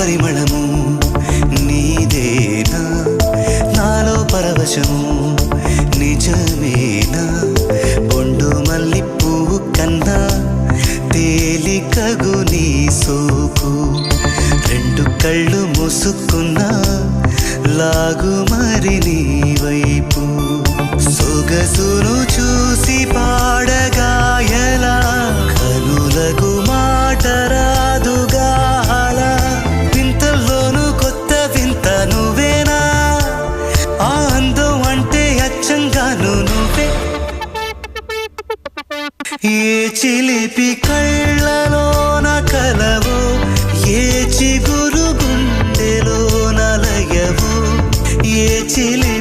పరిమళము నీదేనా నాలో పరవశము నిజమేనా బొండు మల్లి పువ్వు కన్నా తేలికగు నీ సోకు రెండు కళ్ళు మూసుకున్నా లాగు మరి నీ వైపు సొగసును చూసి పాడగాయలా కనులకు మాట రాదుగా అలా వింతల్లోనూ కొత్త వింత నువ్వేనా ఆ అందం అంటే అచ్చంగాను నువ్వే ఏ చిలిపి కళ్ళలోన కలవో ఏ చిగురు గుండెలో నలయవో ఏ చిలి